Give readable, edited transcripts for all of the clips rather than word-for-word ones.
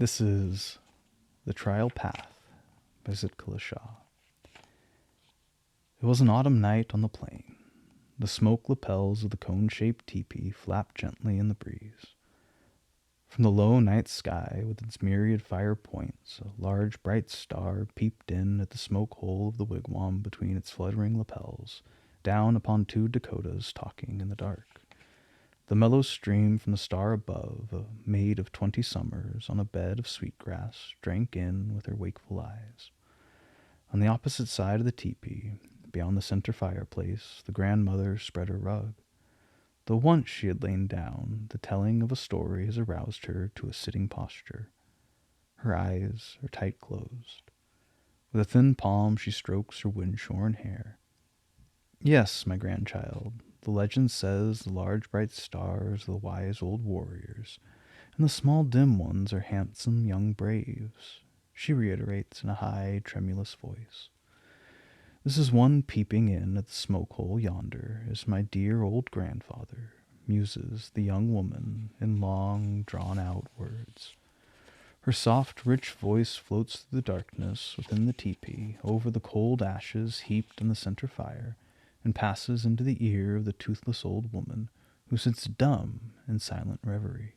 This is The Trial Path by Zitkala-Ša. It was an autumn night on the plain. The smoke lapels of the cone-shaped teepee flapped gently in the breeze. From the low night sky, with its myriad fire points, a large bright star peeped in at the smoke hole of the wigwam between its fluttering lapels, down upon two Dakotas talking in the dark. The mellow stream from the star above, a maid of 20 summers on a bed of sweetgrass, drank in with her wakeful eyes. On the opposite side of the tepee, beyond the center fireplace, the grandmother spread her rug. Though once she had lain down, the telling of a story has aroused her to a sitting posture. Her eyes are tight closed. With a thin palm she strokes her wind-shorn hair. Yes, my grandchild, the legend says the large bright stars are the wise old warriors, and the small dim ones are handsome young braves, she reiterates in a high, tremulous voice. This is one peeping in at the smoke hole yonder is my dear old grandfather, muses the young woman in long, drawn-out words. Her soft, rich voice floats through the darkness within the tepee, over the cold ashes heaped in the center fire, and passes into the ear of the toothless old woman, who sits dumb in silent reverie.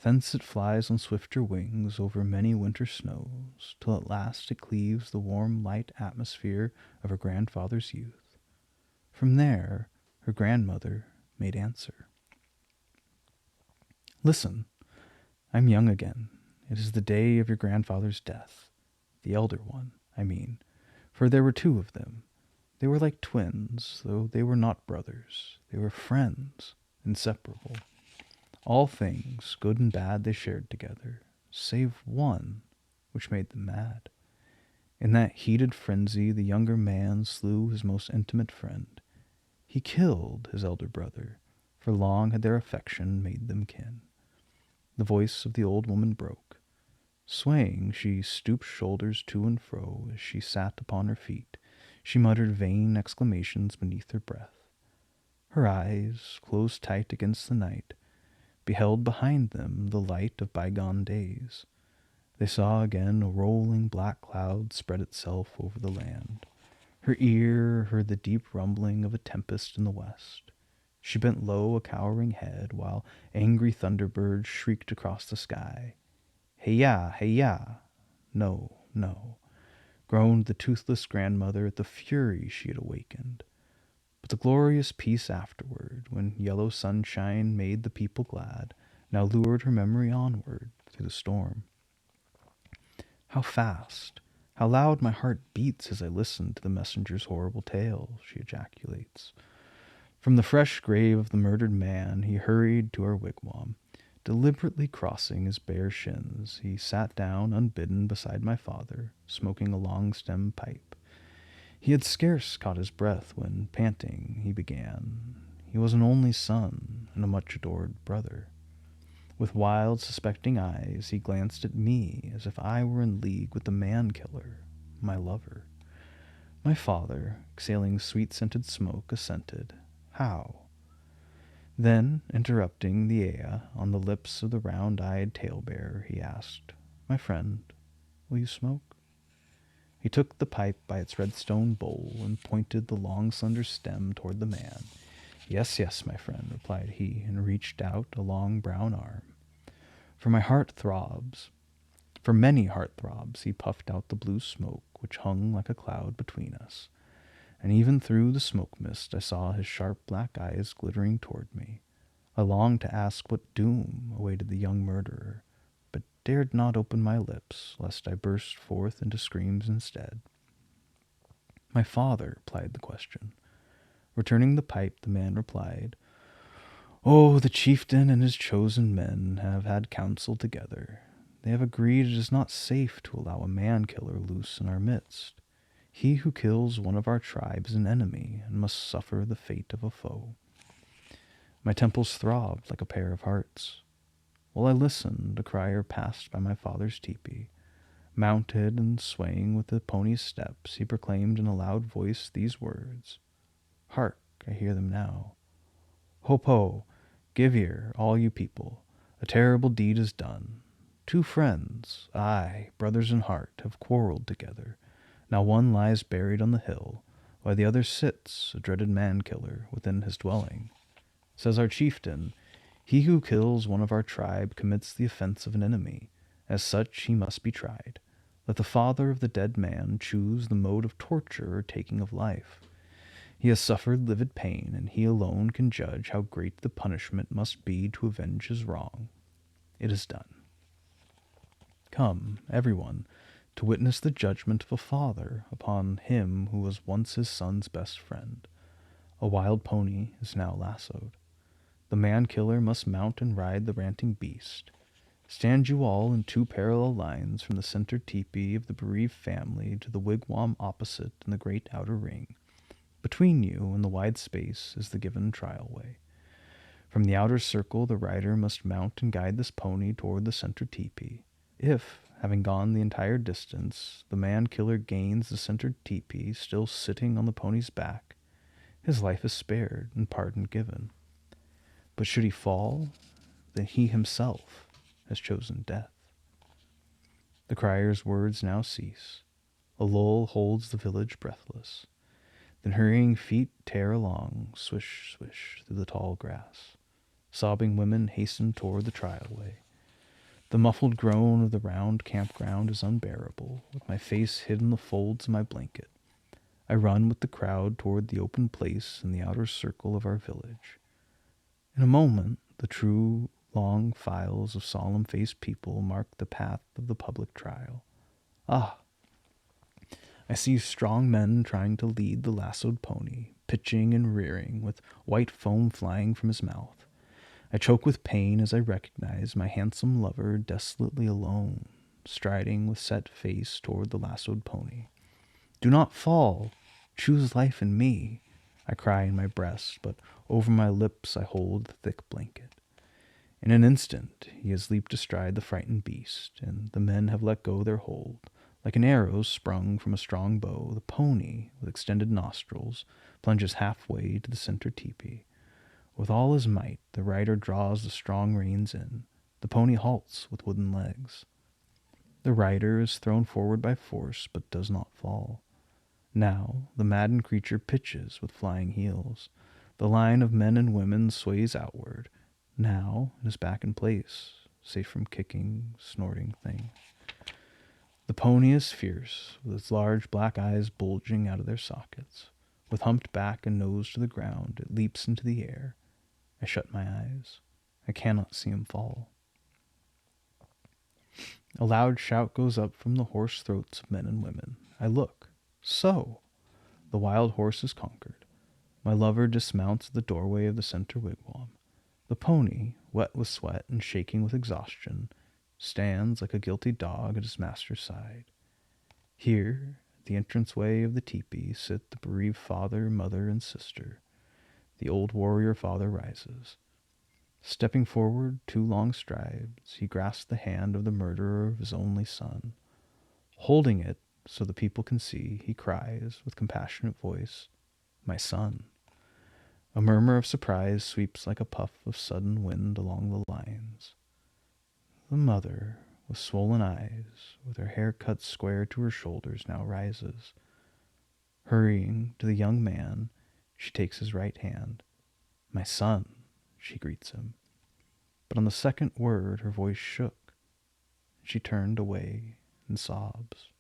Thence it flies on swifter wings over many winter snows, till at last it cleaves the warm, light atmosphere of her grandfather's youth. From there, her grandmother made answer. Listen, I'm young again. It is the day of your grandfather's death. The elder one, I mean, for there were two of them. They were like twins, though they were not brothers. They were friends, inseparable. All things, good and bad, they shared together, save one, which made them mad. In that heated frenzy, the younger man slew his most intimate friend. He killed his elder brother, for long had their affection made them kin. The voice of the old woman broke. Swaying, she stooped shoulders to and fro as she sat upon her feet. She muttered vain exclamations beneath her breath. Her eyes, closed tight against the night, beheld behind them the light of bygone days. They saw again a rolling black cloud spread itself over the land. Her ear heard the deep rumbling of a tempest in the west. She bent low a cowering head, while angry thunderbirds shrieked across the sky. Hey-ya, hey-ya! No, no, groaned the toothless grandmother at the fury she had awakened. But the glorious peace afterward, when yellow sunshine made the people glad, now lured her memory onward through the storm. How fast, how loud my heart beats as I listen to the messenger's horrible tale, she ejaculates. From the fresh grave of the murdered man, he hurried to our wigwam. Deliberately crossing his bare shins, he sat down unbidden beside my father, smoking a long-stemmed pipe. He had scarce caught his breath when, panting, he began. He was an only son and a much-adored brother. With wild, suspecting eyes, he glanced at me as if I were in league with the man-killer, my lover. My father, exhaling sweet-scented smoke, assented. How? Then, interrupting the ea on the lips of the round-eyed talebearer, he asked, My friend, will you smoke? He took the pipe by its red-stone bowl and pointed the long, slender stem toward the man. Yes, yes, my friend, replied he, and reached out a long brown arm. For my heart throbs. For many heart throbs, he puffed out the blue smoke which hung like a cloud between us. And even through the smoke mist I saw his sharp black eyes glittering toward me. I longed to ask what doom awaited the young murderer, but dared not open my lips, lest I burst forth into screams instead. My father, plied the question. Returning the pipe, the man replied, Oh, the chieftain and his chosen men have had counsel together. They have agreed it is not safe to allow a man-killer loose in our midst. He who kills one of our tribe is an enemy and must suffer the fate of a foe. My temples throbbed like a pair of hearts. While I listened, a crier passed by my father's tepee. Mounted and swaying with the pony's steps, he proclaimed in a loud voice these words. Hark, I hear them now. Hopo, give ear, all you people. A terrible deed is done. Two friends, aye, brothers in heart, have quarrelled together. Now one lies buried on the hill, while the other sits, a dreaded man-killer, within his dwelling. Says our chieftain, he who kills one of our tribe commits the offense of an enemy. As such he must be tried. Let the father of the dead man choose the mode of torture or taking of life. He has suffered livid pain, and he alone can judge how great the punishment must be to avenge his wrong. It is done. Come, everyone, to witness the judgment of a father upon him who was once his son's best friend. A wild pony is now lassoed. The man-killer must mount and ride the ranting beast. Stand you all in two parallel lines from the center tepee of the bereaved family to the wigwam opposite in the great outer ring. Between you and the wide space is the given trial way. From the outer circle the rider must mount and guide this pony toward the center tepee. If, having gone the entire distance, the man-killer gains the center tepee still sitting on the pony's back, his life is spared and pardon given. But should he fall, then he himself has chosen death. The crier's words now cease. A lull holds the village breathless. Then hurrying feet tear along, swish, swish, through the tall grass. Sobbing women hasten toward the trial way. The muffled groan of the round campground is unbearable, with my face hid in the folds of my blanket. I run with the crowd toward the open place in the outer circle of our village. In a moment, the true long files of solemn-faced people mark the path of the public trial. Ah! I see strong men trying to lead the lassoed pony, pitching and rearing, with white foam flying from his mouth. I choke with pain as I recognize my handsome lover desolately alone, striding with set face toward the lassoed pony. Do not fall! Choose life in me! I cry in my breast, but over my lips I hold the thick blanket. In an instant he has leaped astride the frightened beast, and the men have let go their hold. Like an arrow sprung from a strong bow, the pony, with extended nostrils, plunges halfway to the center tepee. With all his might, the rider draws the strong reins in. The pony halts with wooden legs. The rider is thrown forward by force, but does not fall. Now the maddened creature pitches with flying heels. The line of men and women sways outward. Now it is back in place, safe from kicking, snorting things. The pony is fierce, with its large black eyes bulging out of their sockets. With humped back and nose to the ground, it leaps into the air. I shut my eyes. I cannot see him fall. A loud shout goes up from the hoarse throats of men and women. I look. So! The wild horse is conquered. My lover dismounts at the doorway of the center wigwam. The pony, wet with sweat and shaking with exhaustion, stands like a guilty dog at his master's side. Here, at the entranceway of the tepee, sit the bereaved father, mother, and sister. The old warrior father rises. Stepping forward 2 long strides, he grasps the hand of the murderer of his only son. Holding it so the people can see, he cries with compassionate voice, "My son." A murmur of surprise sweeps like a puff of sudden wind along the lines. The mother, with swollen eyes, with her hair cut square to her shoulders, now rises. Hurrying to the young man, she takes his right hand. "My son," she greets him. But on the second word her voice shook, and she turned away in sobs.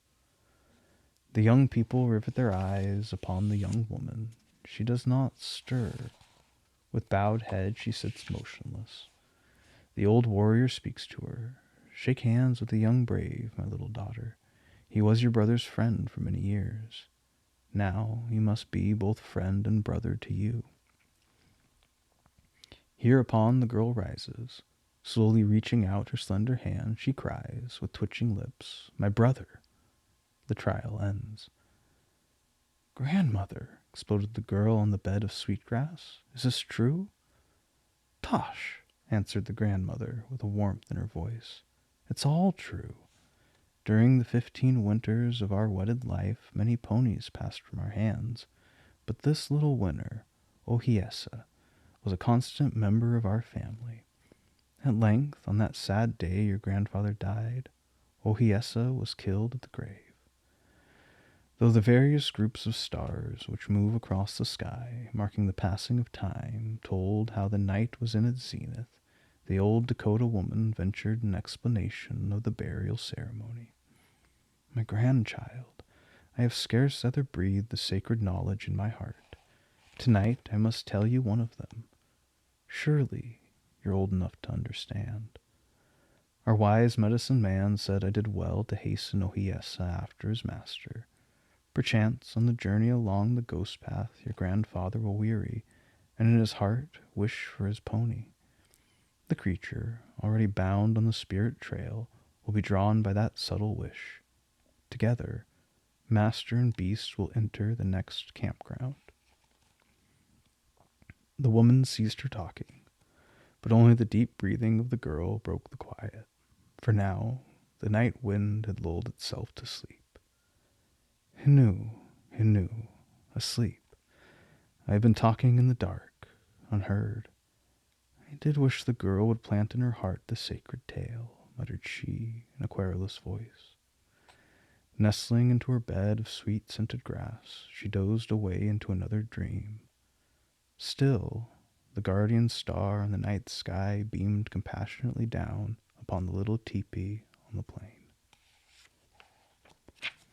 The young people rivet their eyes upon the young woman. She does not stir. With bowed head she sits motionless. The old warrior speaks to her. "Shake hands with the young brave, my little daughter. He was your brother's friend for many years. Now he must be both friend and brother to you." Hereupon the girl rises. Slowly reaching out her slender hand, she cries, with twitching lips, "My brother!" The trial ends. "Grandmother!" exploded the girl on the bed of sweetgrass. "Is this true?" "Tosh!" answered the grandmother, with a warmth in her voice. "It's all true. During the 15 winters of our wedded life, many ponies passed from our hands, but this little winner, Ohiesa, was a constant member of our family. At length, on that sad day your grandfather died, Ohiesa was killed at the grave. Though the various groups of stars which move across the sky, marking the passing of time, told how the night was in its zenith, the old Dakota woman ventured an explanation of the burial ceremony. My grandchild, I have scarce ever breathed the sacred knowledge in my heart. Tonight I must tell you one of them. Surely you're old enough to understand. Our wise medicine man said I did well to hasten Ohiesa after his master. Perchance on the journey along the ghost path your grandfather will weary, and in his heart wish for his pony. The creature, already bound on the spirit trail, will be drawn by that subtle wish. Together, master and beast will enter the next campground. The woman ceased her talking, but only the deep breathing of the girl broke the quiet, for now the night wind had lulled itself to sleep. Hinu, Hinu, asleep. I have been talking in the dark, unheard. I did wish the girl would plant in her heart the sacred tale, muttered she in a querulous voice. Nestling into her bed of sweet-scented grass, she dozed away into another dream. Still, the guardian star in the night sky beamed compassionately down upon the little teepee on the plain.